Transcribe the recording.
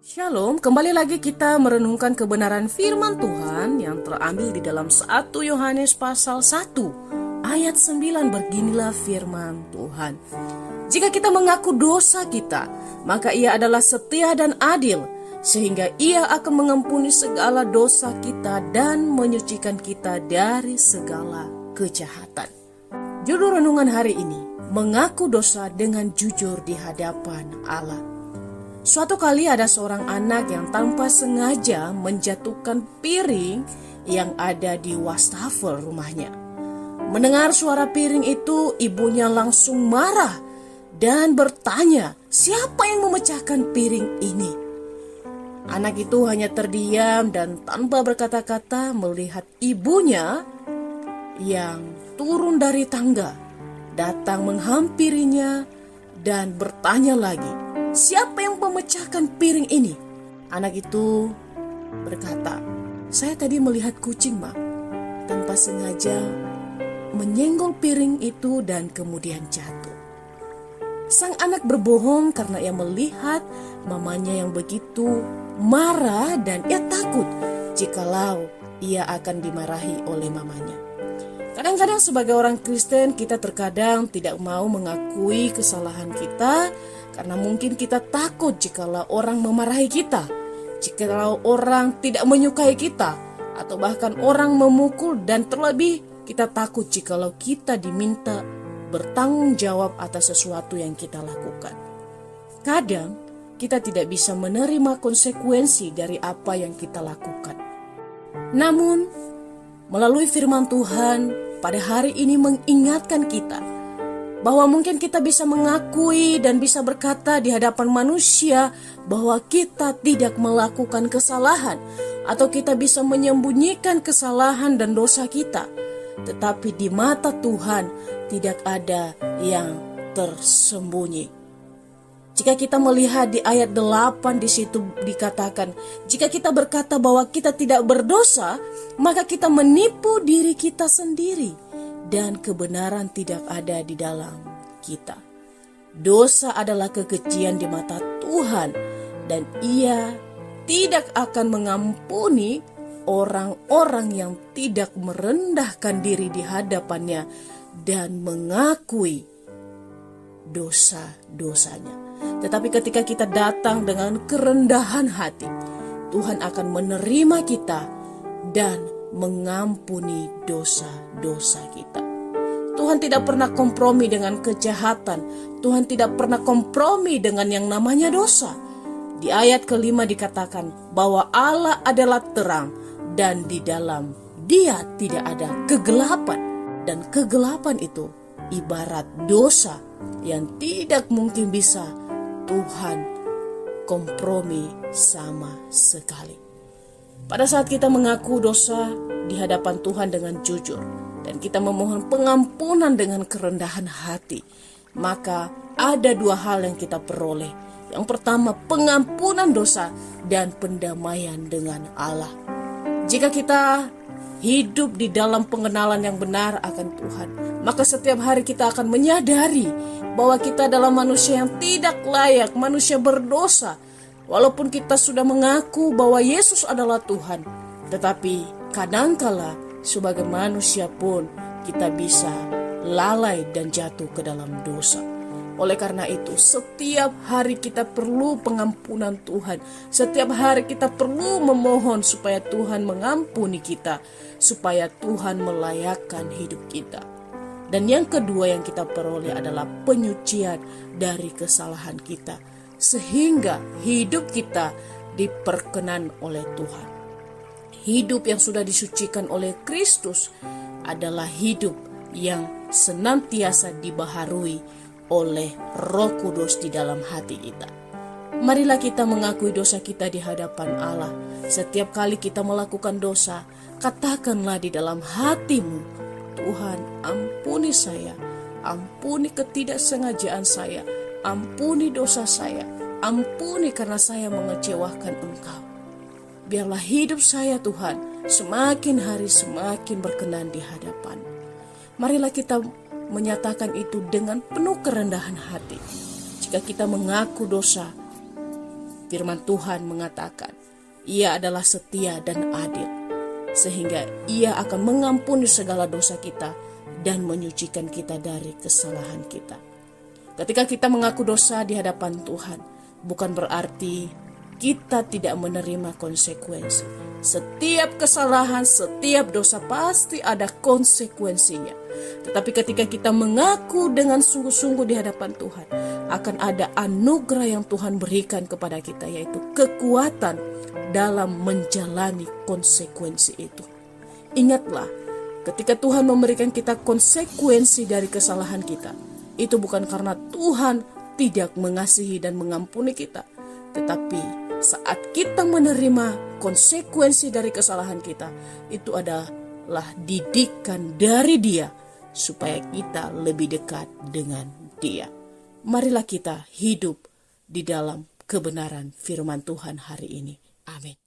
Shalom, kembali lagi kita merenungkan kebenaran firman Tuhan yang terambil di dalam 1 Yohanes pasal 1 ayat 9. Beginilah firman Tuhan. Jika kita mengaku dosa kita, maka Ia adalah setia dan adil, sehingga Ia akan mengampuni segala dosa kita dan menyucikan kita dari segala kejahatan. Judul renungan hari ini, mengaku dosa dengan jujur di hadapan Allah. Suatu kali ada seorang anak yang tanpa sengaja menjatuhkan piring yang ada di wastafel rumahnya. Mendengar suara piring itu, ibunya langsung marah dan bertanya, siapa yang memecahkan piring ini? Anak itu hanya terdiam dan tanpa berkata-kata melihat ibunya yang turun dari tangga, datang menghampirinya dan bertanya lagi, siapa yang memecahkan piring ini? Anak itu berkata, saya tadi melihat kucing, Mak. Tanpa sengaja menyenggol piring itu dan kemudian jatuh. Sang anak berbohong karena ia melihat mamanya yang begitu marah dan ia takut jikalau ia akan dimarahi oleh mamanya. Kadang-kadang sebagai orang Kristen kita terkadang tidak mau mengakui kesalahan kita karena mungkin kita takut jikalau orang memarahi kita, jikalau orang tidak menyukai kita, atau bahkan orang memukul, dan terlebih kita takut jikalau kita diminta bertanggung jawab atas sesuatu yang kita lakukan. Kadang kita tidak bisa menerima konsekuensi dari apa yang kita lakukan. Namun, melalui firman Tuhan pada hari ini mengingatkan kita bahwa mungkin kita bisa mengakui dan bisa berkata di hadapan manusia bahwa kita tidak melakukan kesalahan, atau kita bisa menyembunyikan kesalahan dan dosa kita. Tetapi di mata Tuhan tidak ada yang tersembunyi. Jika kita melihat di ayat 8 di situ dikatakan, jika kita berkata bahwa kita tidak berdosa, maka kita menipu diri kita sendiri dan kebenaran tidak ada di dalam kita. Dosa adalah kekejian di mata Tuhan dan Ia tidak akan mengampuni orang-orang yang tidak merendahkan diri di hadapannya dan mengakui dosa-dosanya. Tetapi ketika kita datang dengan kerendahan hati, Tuhan akan menerima kita dan mengampuni dosa-dosa kita. Tuhan tidak pernah kompromi dengan kejahatan. Tuhan tidak pernah kompromi dengan yang namanya dosa. Di ayat kelima dikatakan bahwa Allah adalah terang dan di dalam Dia tidak ada kegelapan. Dan kegelapan itu ibarat dosa yang tidak mungkin bisa Tuhan kompromi sama sekali. Pada saat kita mengaku dosa di hadapan Tuhan dengan jujur dan kita memohon pengampunan dengan kerendahan hati, maka ada dua hal yang kita peroleh. Yang pertama, pengampunan dosa dan pendamaian dengan Allah. Jika kita hidup di dalam pengenalan yang benar akan Tuhan, maka setiap hari kita akan menyadari bahwa kita adalah manusia yang tidak layak, manusia berdosa. Walaupun kita sudah mengaku bahwa Yesus adalah Tuhan, tetapi kadangkala sebagai manusia pun kita bisa lalai dan jatuh ke dalam dosa. Oleh karena itu, setiap hari kita perlu pengampunan Tuhan. Setiap hari kita perlu memohon supaya Tuhan mengampuni kita, supaya Tuhan melayakkan hidup kita. Dan yang kedua yang kita peroleh adalah penyucian dari kesalahan kita, sehingga hidup kita diperkenan oleh Tuhan. Hidup yang sudah disucikan oleh Kristus adalah hidup yang senantiasa dibaharui oleh Roh Kudus di dalam hati kita. Marilah kita mengakui dosa kita di hadapan Allah. Setiap kali kita melakukan dosa, katakanlah di dalam hatimu, Tuhan, ampuni saya, ampuni ketidaksengajaan saya, ampuni dosa saya, ampuni karena saya mengecewakan Engkau. Biarlah hidup saya, Tuhan, semakin hari semakin berkenan di hadapan. Marilah kita menyatakan itu dengan penuh kerendahan hati. Jika kita mengaku dosa, Firman Tuhan mengatakan, Ia adalah setia dan adil, sehingga Ia akan mengampuni segala dosa kita dan menyucikan kita dari kesalahan kita. Ketika kita mengaku dosa di hadapan Tuhan, bukan berarti kita tidak menerima konsekuensi. Setiap kesalahan, setiap dosa pasti ada konsekuensinya. Tetapi ketika kita mengaku dengan sungguh-sungguh di hadapan Tuhan, akan ada anugerah yang Tuhan berikan kepada kita, yaitu kekuatan dalam menjalani konsekuensi itu. Ingatlah, ketika Tuhan memberikan kita konsekuensi dari kesalahan kita, itu bukan karena Tuhan tidak mengasihi dan mengampuni kita, tetapi saat kita menerima konsekuensi dari kesalahan kita, itu adalah didikan dari Dia supaya kita lebih dekat dengan Dia. Marilah kita hidup di dalam kebenaran firman Tuhan hari ini. Amin.